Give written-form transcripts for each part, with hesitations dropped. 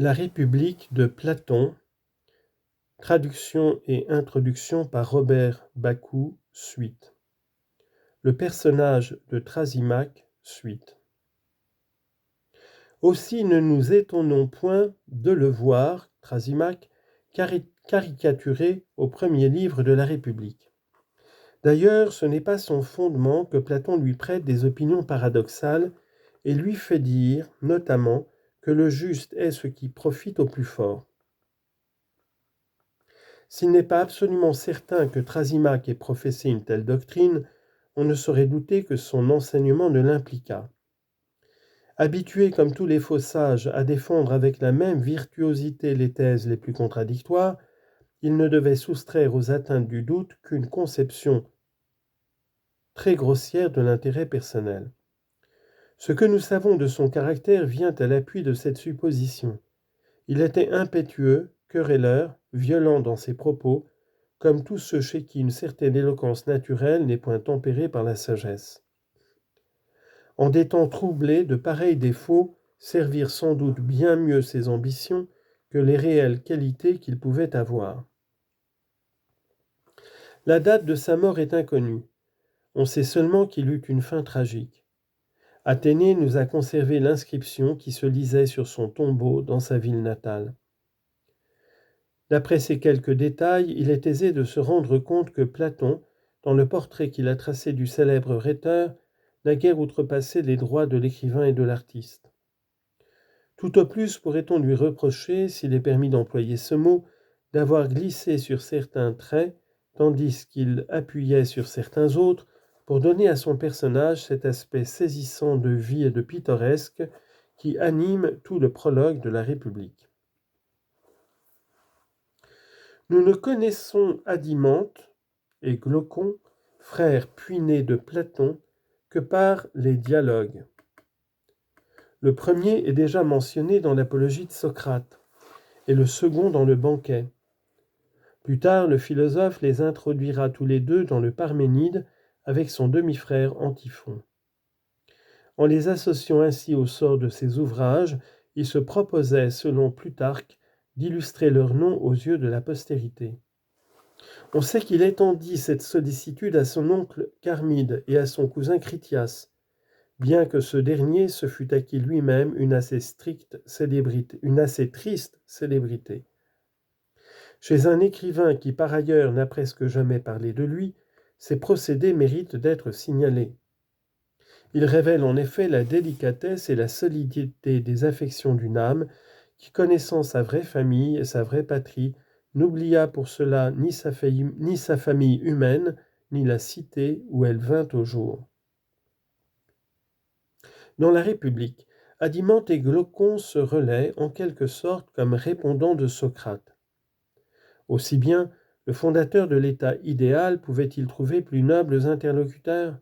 La République de Platon, traduction et introduction par Robert Bakou, suite. Le personnage de Thrasymachs, suite. Aussi ne nous étonnons point de le voir, Thrasymachs, caricaturé au premier livre de la République. D'ailleurs, ce n'est pas sans fondement que Platon lui prête des opinions paradoxales et lui fait dire, notamment, que le juste est ce qui profite au plus fort. S'il n'est pas absolument certain que Thrasymachs ait professé une telle doctrine, on ne saurait douter que son enseignement ne l'impliquât. Habitué comme tous les faux sages à défendre avec la même virtuosité les thèses les plus contradictoires, il ne devait soustraire aux atteintes du doute qu'une conception très grossière de l'intérêt personnel. Ce que nous savons de son caractère vient à l'appui de cette supposition. Il était impétueux, querelleur, violent dans ses propos, comme tous ceux chez qui une certaine éloquence naturelle n'est point tempérée par la sagesse. En des temps troublés, de pareils défauts servirent sans doute bien mieux ses ambitions que les réelles qualités qu'il pouvait avoir. La date de sa mort est inconnue. On sait seulement qu'il eut une fin tragique. Athénée nous a conservé l'inscription qui se lisait sur son tombeau dans sa ville natale. D'après ces quelques détails, il est aisé de se rendre compte que Platon, dans le portrait qu'il a tracé du célèbre rhéteur, n'a guère outrepassé les droits de l'écrivain et de l'artiste. Tout au plus pourrait-on lui reprocher, s'il est permis d'employer ce mot, d'avoir glissé sur certains traits, tandis qu'il appuyait sur certains autres, pour donner à son personnage cet aspect saisissant de vie et de pittoresque qui anime tout le prologue de la République. Nous ne connaissons Adimante et Glaucon, frères puinés de Platon, que par les dialogues. Le premier est déjà mentionné dans l'apologie de Socrate, et le second dans le banquet. Plus tard, le philosophe les introduira tous les deux dans le Parménide avec son demi-frère Antiphon. En les associant ainsi au sort de ses ouvrages, il se proposait, selon Plutarque, d'illustrer leur nom aux yeux de la postérité. On sait qu'il étendit cette sollicitude à son oncle Charmide et à son cousin Critias, bien que ce dernier se fût acquis lui-même une assez triste célébrité. Chez un écrivain qui par ailleurs n'a presque jamais parlé de lui, ces procédés méritent d'être signalés. Ils révèlent en effet la délicatesse et la solidité des affections d'une âme qui, connaissant sa vraie famille et sa vraie patrie, n'oublia pour cela ni sa famille humaine, ni la cité où elle vint au jour. Dans la République, Adimante et Glaucon se relaient en quelque sorte comme répondants de Socrate. Aussi bien, le fondateur de l'État idéal pouvait-il trouver plus nobles interlocuteurs ?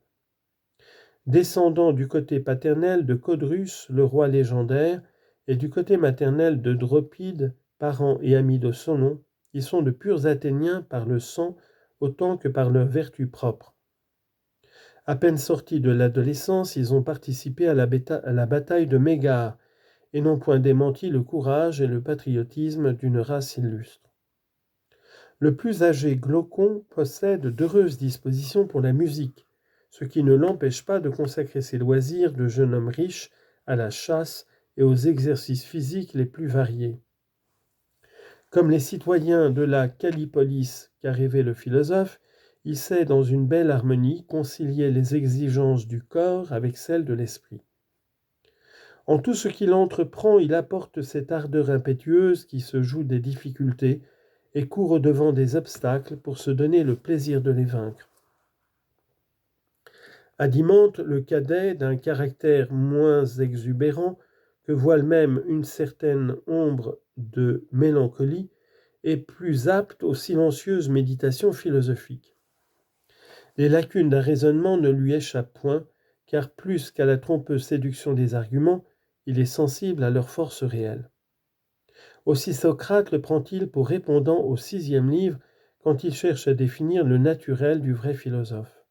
Descendant du côté paternel de Codrus, le roi légendaire, et du côté maternel de Dropide, parent et ami de Solon, ils sont de purs Athéniens par le sang autant que par leur vertu propre. À peine sortis de l'adolescence, ils ont participé à la bataille de Mégare et n'ont point démenti le courage et le patriotisme d'une race illustre. Le plus âgé Glaucon possède d'heureuses dispositions pour la musique, ce qui ne l'empêche pas de consacrer ses loisirs de jeune homme riche à la chasse et aux exercices physiques les plus variés. Comme les citoyens de la Callipolis qu'a rêvé le philosophe, il sait dans une belle harmonie concilier les exigences du corps avec celles de l'esprit. En tout ce qu'il entreprend, il apporte cette ardeur impétueuse qui se joue des difficultés et court au-devant des obstacles pour se donner le plaisir de les vaincre. Adimante, le cadet, d'un caractère moins exubérant, que voile même une certaine ombre de mélancolie, est plus apte aux silencieuses méditations philosophiques. Les lacunes d'un raisonnement ne lui échappent point, car plus qu'à la trompeuse séduction des arguments, il est sensible à leur force réelle. Aussi Socrate le prend-il pour répondant au 6e livre quand il cherche à définir le naturel du vrai philosophe.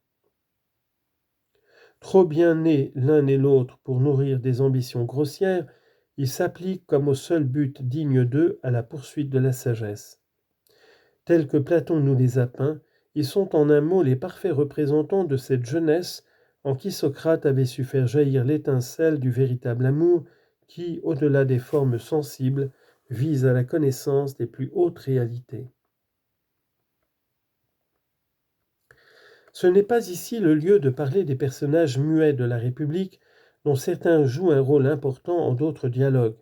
Trop bien nés l'un et l'autre pour nourrir des ambitions grossières, Ils s'appliquent comme au seul but digne d'eux à la poursuite de la sagesse. Tels que Platon nous les a peints, ils sont en un mot les parfaits représentants de cette jeunesse en qui Socrate avait su faire jaillir l'étincelle du véritable amour qui, au-delà des formes sensibles, vise à la connaissance des plus hautes réalités. Ce n'est pas ici le lieu de parler des personnages muets de la République, dont certains jouent un rôle important en d'autres dialogues.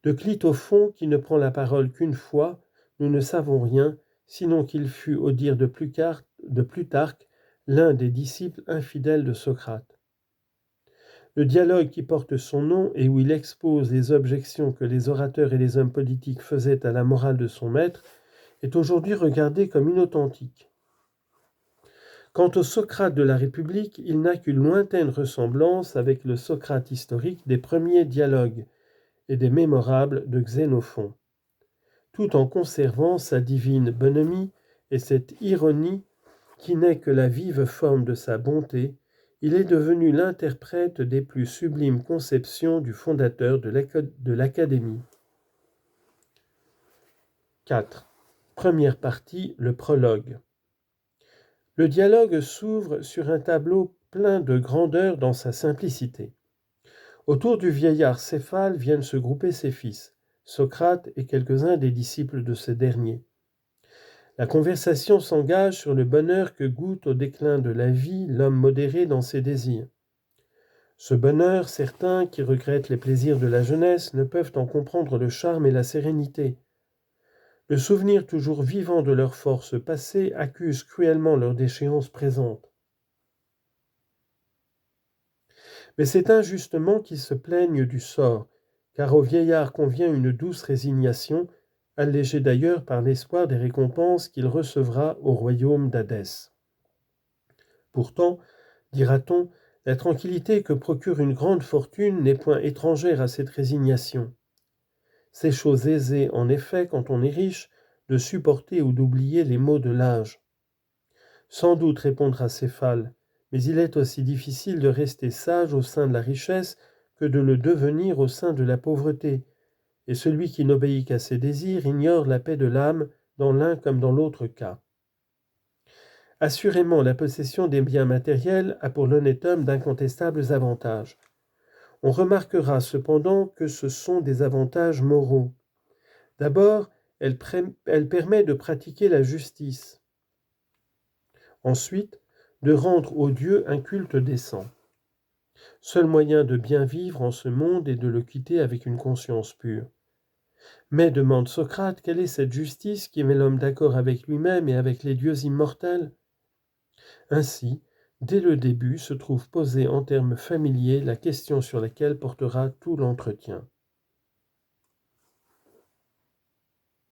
De Clitophon, qui ne prend la parole qu'une fois, nous ne savons rien, sinon qu'il fut, au dire de Plutarque, l'un des disciples infidèles de Socrate. Le dialogue qui porte son nom et où il expose les objections que les orateurs et les hommes politiques faisaient à la morale de son maître est aujourd'hui regardé comme inauthentique. Quant au Socrate de la République, il n'a qu'une lointaine ressemblance avec le Socrate historique des premiers dialogues et des mémorables de Xénophon. Tout en conservant sa divine bonhomie et cette ironie qui n'est que la vive forme de sa bonté, il est devenu l'interprète des plus sublimes conceptions du fondateur de l'Académie. 4. Première partie, le prologue. Le dialogue s'ouvre sur un tableau plein de grandeur dans sa simplicité. Autour du vieillard Céphale viennent se grouper ses fils, Socrate et quelques-uns des disciples de ce dernier. La conversation s'engage sur le bonheur que goûte au déclin de la vie l'homme modéré dans ses désirs. Ce bonheur, certains qui regrettent les plaisirs de la jeunesse ne peuvent en comprendre le charme et la sérénité. Le souvenir toujours vivant de leur force passée accuse cruellement leur déchéance présente. Mais c'est injustement qu'ils se plaignent du sort, car au vieillard convient une douce résignation, allégée d'ailleurs par l'espoir des récompenses qu'il recevra au royaume d'Hadès. Pourtant, dira-t-on, la tranquillité que procure une grande fortune n'est point étrangère à cette résignation. C'est chose aisée, en effet, quand on est riche, de supporter ou d'oublier les maux de l'âge. Sans doute répondra Céphale, mais il est aussi difficile de rester sage au sein de la richesse que de le devenir au sein de la pauvreté, et celui qui n'obéit qu'à ses désirs ignore la paix de l'âme dans l'un comme dans l'autre cas. Assurément, la possession des biens matériels a pour l'honnête homme d'incontestables avantages. On remarquera cependant que ce sont des avantages moraux. D'abord, elle permet de pratiquer la justice. Ensuite, de rendre aux dieux un culte décent. Seul moyen de bien vivre en ce monde est de le quitter avec une conscience pure. Mais, demande Socrate, quelle est cette justice qui met l'homme d'accord avec lui-même et avec les dieux immortels ? Ainsi, dès le début se trouve posée en termes familiers la question sur laquelle portera tout l'entretien.